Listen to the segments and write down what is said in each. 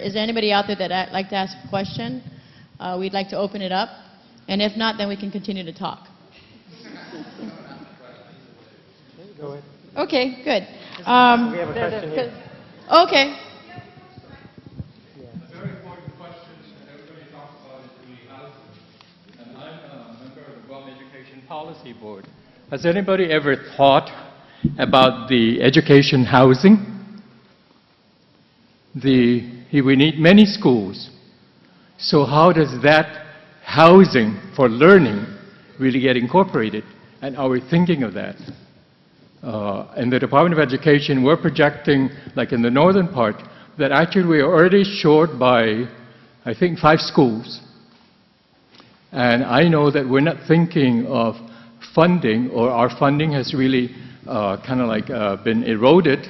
Is there anybody out there that would like to ask a question? We'd like to open it up. And if not, then we can continue to talk. Go ahead. Okay, good. We have a question here. Okay. A very important question that everybody talks about is really housing. And I'm a member of the Guam Education Policy Board. Has anybody ever thought about the education housing? We need many schools. So how does that housing for learning really get incorporated? And are we thinking of that? In the Department of Education, we're projecting, like in the northern part, that actually we are already short by, I think, 5 schools. And I know that we're not thinking of funding, or our funding has really kind of like been eroded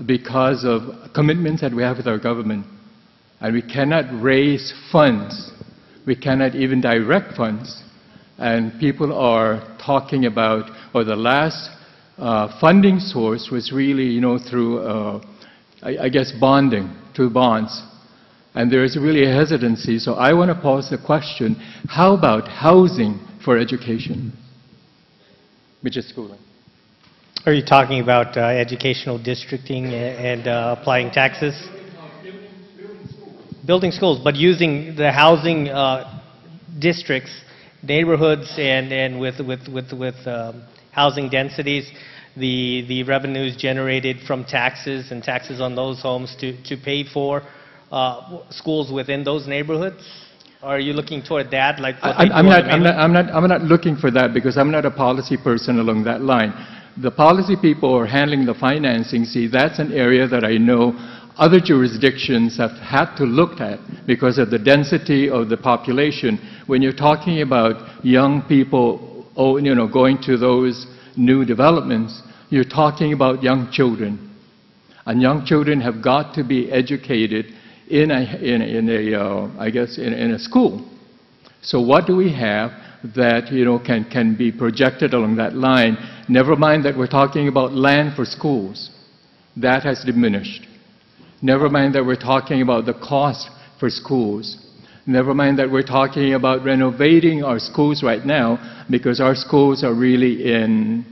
because of commitments that we have with our government. And we cannot raise funds. We cannot even direct funds. And people are talking about, or the last funding source was really, through, I guess, bonding, through bonds. And there is really a hesitancy. So I want to pose the question, how about housing for education, which is schooling? Are you talking about educational districting and applying taxes? Building schools, but using the housing districts, neighborhoods, and with housing densities, the revenues generated from taxes and taxes on those homes to pay for schools within those neighborhoods? Are you looking toward that? Like I'm not looking for that, because I'm not a policy person along that line. The policy people are handling the financing. See, that's an area that I know other jurisdictions have had to look at because of the density of the population. When you're talking about young people, going to those new developments, you're talking about young children. And young children have got to be educated in a school. So what do we have that can be projected along that line? Never mind that we're talking about land for schools. That has diminished. Never mind that we're talking about the cost for schools. Never mind that we're talking about renovating our schools right now, because our schools are really in,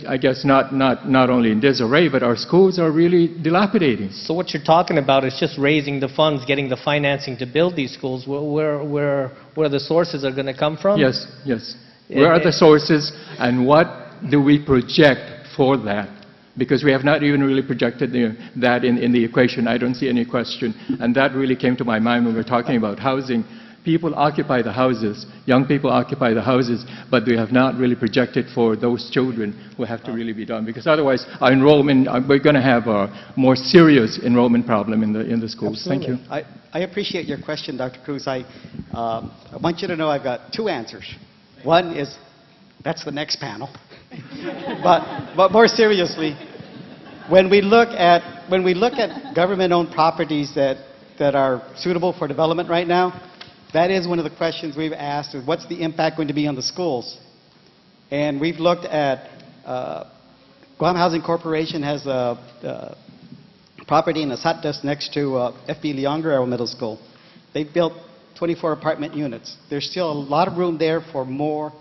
I guess, not only in disarray, but our schools are really dilapidating. So what you're talking about is just raising the funds, getting the financing to build these schools. Where the sources are going to come from? Yes, yes. Where are the sources, and what do we project for that? Because we have not even really projected that in the equation. I don't see any question. And that really came to my mind when we're talking about housing. People occupy the houses, young people occupy the houses, but we have not really projected for those children who have to really be done. Because otherwise, our enrollment, we're going to have a more serious enrollment problem in the schools. Absolutely. Thank you. I appreciate your question, Dr. Cruz. I want you to know I've got 2 answers. One is, that's the next panel. but more seriously, when we look at government-owned properties that are suitable for development right now, that is one of the questions we've asked, is what's the impact going to be on the schools? And we've looked at, Guam Housing Corporation has a property in the Satdas next to F.B. Leonguerrero Middle School. They've built 24 apartment units. There's still a lot of room there for more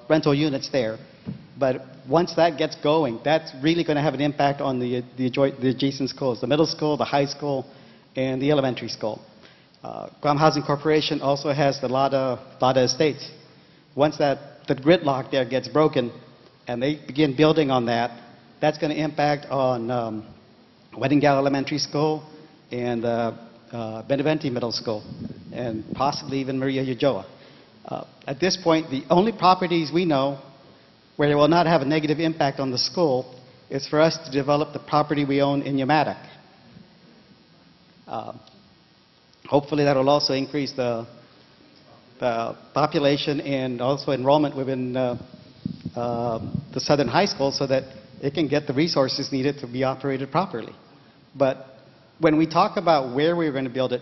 rental units there. But once that gets going, that's really going to have an impact on the adjacent schools, the middle school, the high school, and the elementary school. Guam Housing Corporation also has the Lada Estates. Once the gridlock there gets broken and they begin building on that, that's going to impact on Weddingale Elementary School and Benevente Middle School, and possibly even Maria Ulloa. At this point, the only properties we know where it will not have a negative impact on the school is for us to develop the property we own in Yamatak. Hopefully that will also increase the population and also enrollment within the Southern High School so that it can get the resources needed to be operated properly. But when we talk about where we're going to build it,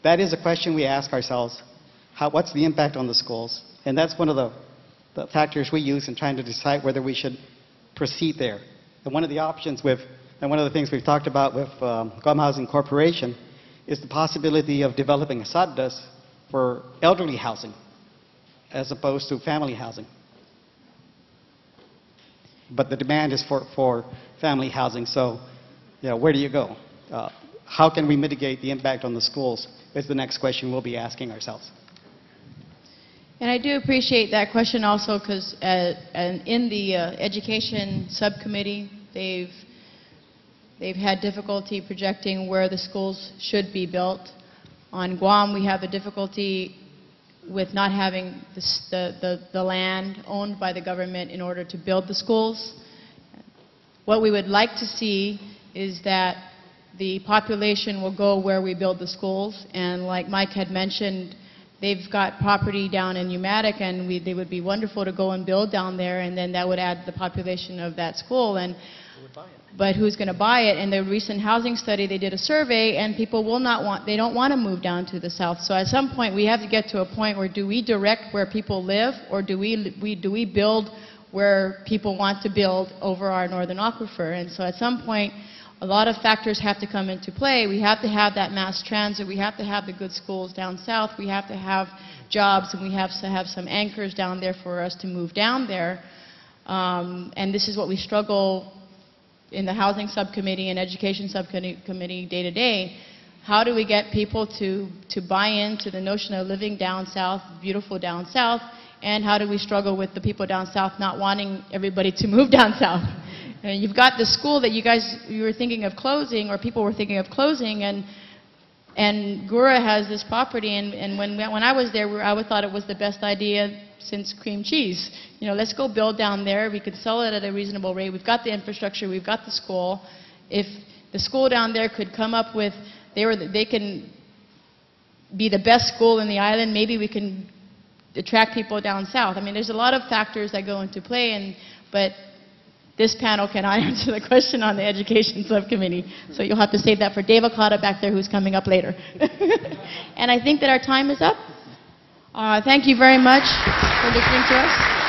that is a question we ask ourselves. What's the impact on the schools? And that's one of the factors we use in trying to decide whether we should proceed there. And one of the options and one of the things we've talked about with Guam Housing Corporation is the possibility of developing a SADAS for elderly housing as opposed to family housing. But the demand is for family housing, so where do you go? How can we mitigate the impact on the schools is the next question we'll be asking ourselves. And I do appreciate that question also because in the education subcommittee, they've had difficulty projecting where the schools should be built. On Guam, we have a difficulty with not having the land owned by the government in order to build the schools. What we would like to see is that the population will go where we build the schools, and like Mike had mentioned, they've got property down in Umatic, and they would be wonderful to go and build down there, and then that would add the population of that school. And but who's going to buy it? In the recent housing study, they did a survey, and people will not want, they don't want to move down to the south. So at some point, we have to get to a point where do we direct where people live, or do we build where people want to build over our northern aquifer? And so at some point, a lot of factors have to come into play. We have to have that mass transit. We have to have the good schools down south. We have to have jobs, and we have to have some anchors down there for us to move down there. And this is what we struggle in the housing subcommittee and education subcommittee day to day. How do we get people to buy into the notion of living down south, beautiful down south, and how do we struggle with the people down south not wanting everybody to move down south? And you've got the school that you were thinking of closing, or people were thinking of closing, and Gura has this property, and when I was there, I thought it was the best idea since cream cheese. Let's go build down there. We could sell it at a reasonable rate. We've got the infrastructure. We've got the school. If the school down there could come up with, they can be the best school in the island, maybe we can attract people down south. I mean, there's a lot of factors that go into play, but this panel cannot answer the question on the education subcommittee, so you'll have to save that for Dave Okada back there, who's coming up later. And I think that our time is up. Thank you very much for listening to us.